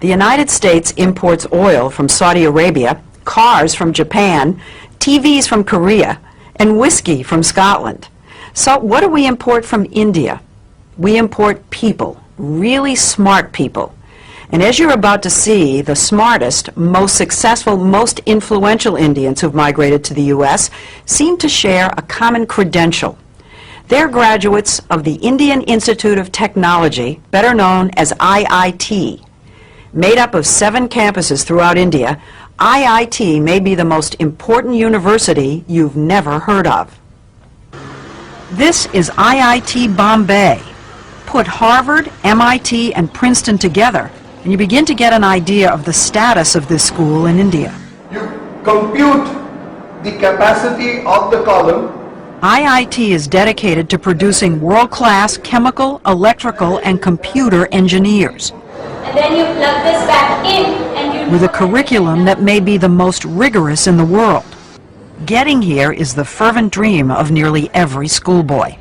The United States imports oil from Saudi Arabia, cars from Japan, TVs from Korea, and whiskey from Scotland. So what do we import from India? We import people, really smart people. And as you're about to see, the smartest, most successful, most influential Indians who've migrated to the U.S. seem to share a common credential. They're graduates of the Indian Institute of Technology, better known as IIT. Made up of 7 campuses throughout India, IIT may be the most important university you've never heard of. This is IIT Bombay. Put Harvard, MIT, and Princeton together, and you begin to get an idea of the status of this school in India. You compute the capacity of the column. IIT is dedicated to producing world-class chemical, electrical, and computer engineers. And then you plug this back in and you... With a curriculum that may be the most rigorous in the world. Getting here is the fervent dream of nearly every schoolboy.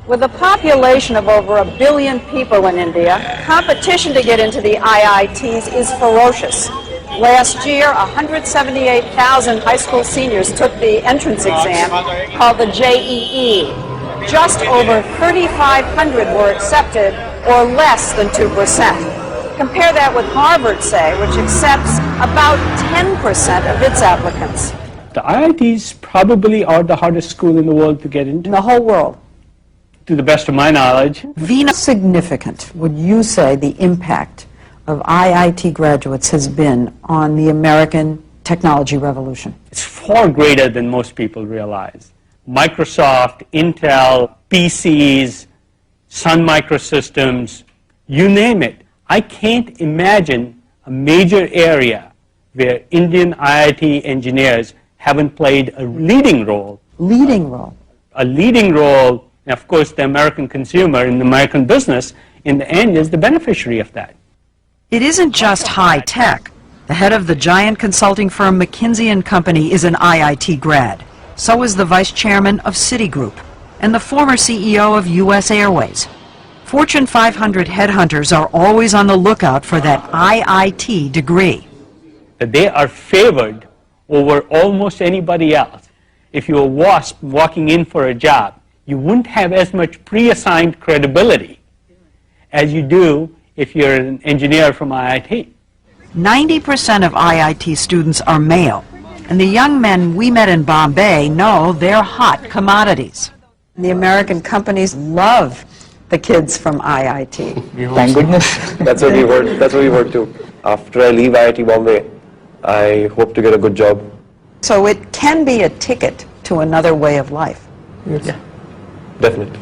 With a population of over 1 billion people in India, competition to get into the IITs is ferocious. Last year, 178,000 high school seniors took the entrance exam called the JEE. Just over 3,500 were accepted, or less than 2%. Compare that with Harvard, say, which accepts about 10% of its applicants. The IITs probably are the hardest school in the world to get into. In the whole world. To the best of my knowledge. Veena, significant would you say the impact of IIT graduates has been on the American technology revolution? It's far greater than most people realize. Microsoft, Intel, PCs, Sun Microsystems, you name it. I can't imagine a major area where Indian IIT engineers haven't played a leading role. Leading role. A leading role, and of course the American consumer and the American business in the end is the beneficiary of that. It isn't just high tech. The head of the giant consulting firm McKinsey & Company is an IIT grad. So is the vice chairman of Citigroup and the former CEO of U.S. Airways. Fortune 500 headhunters are always on the lookout for that IIT degree. That they are favored over almost anybody else. If you're a WASP walking in for a job, you wouldn't have as much pre-assigned credibility as you do if you're an engineer from IIT. 90% of IIT students are male, and the young men we met in Bombay know they're hot commodities. The American companies love the kids from IIT. Thank goodness. That's what we heard. That's what we heard too. After I leave IIT Bombay, I hope to get a good job. So it can be a ticket to another way of life. Yes. Yeah. Definitely.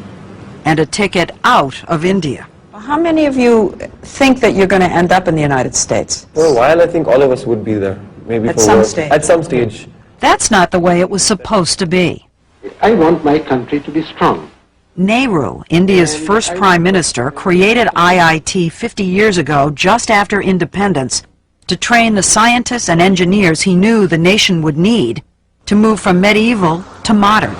And a ticket out of India. How many of you think that you're going to end up in the United States? For a while, I think all of us would be there. Maybe at for some work. stage. At some stage. That's not the way it was supposed to be. I want my country to be strong. Nehru, India's first prime minister, created IIT 50 years ago, just after independence, to train the scientists and engineers he knew the nation would need to move from medieval to modern.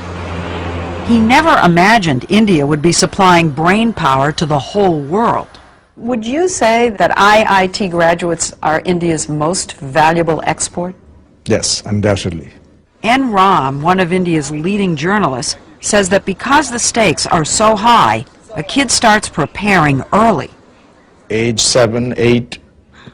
He never imagined India would be supplying brain power to the whole world. Would you say that IIT graduates are India's most valuable export? Yes, undoubtedly. N. Ram, one of India's leading journalists, says that because the stakes are so high, a kid starts preparing early. Age 7, 8,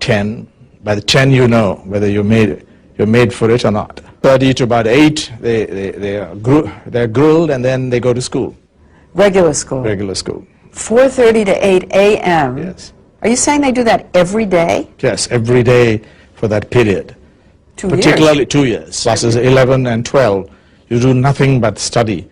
10. By the 10 you know whether you're made for it or not. 30 to about 8, they're grilled and then they go to school. Regular school? Regular school. 4:30 to 8 a.m.? Yes. Are you saying they do that every day? Yes, every day for that period. 2 years? Particularly 2 years. Classes 11 and 12. You do nothing but study.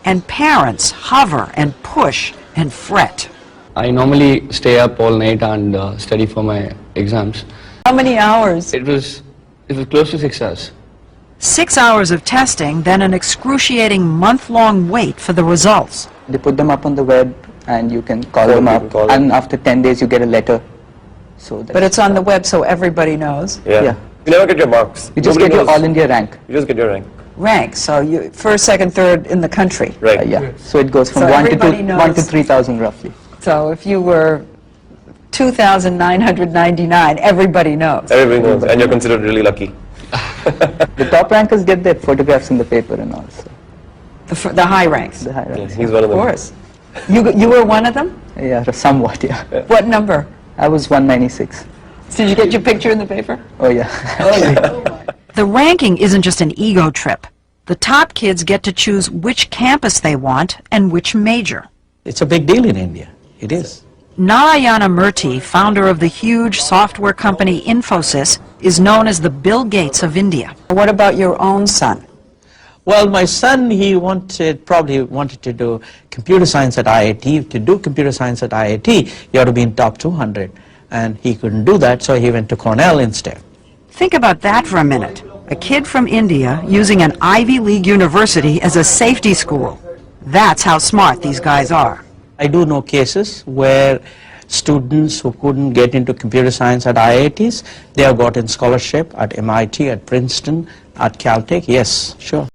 And parents hover and push and fret. I normally stay up all night and study for my exams. How many hours? It was close to 6 hours. 6 hours of testing, then an excruciating month-long wait for the results. They put them up on the web and you can call them up, and after 10 days you get a letter. So but it's on the web so everybody knows? Yeah. You never get your marks. You just get your All India rank. You just get your rank. Rank, so you first, second, third in the country. Right. Yeah. So it goes from So 1 everybody to 3,000 roughly. So if you were 2,999. Everybody knows. Everybody knows, and you're considered really lucky. The top rankers get their photographs in the paper and all. So The high ranks. the high Yeah, ranks. he's one of Of them. course. You were one of them? Yeah, somewhat, yeah. What number? I was 196. Did you get your picture in the paper? Oh, yeah. The ranking isn't just an ego trip. The top kids get to choose which campus they want and which major. It's a big deal in India. It is. Narayana Murthy, founder of the huge software company Infosys, is known as the Bill Gates of India. What about your own son? Well, my son, probably wanted to do computer science at IIT. To do computer science at IIT, you have to be in top 200. And he couldn't do that, so he went to Cornell instead. Think about that for a minute. A kid from India using an Ivy League university as a safety school. That's how smart these guys are. I do know cases where students who couldn't get into computer science at IITs, they have gotten scholarship at MIT, at Princeton, at Caltech. Yes, sure.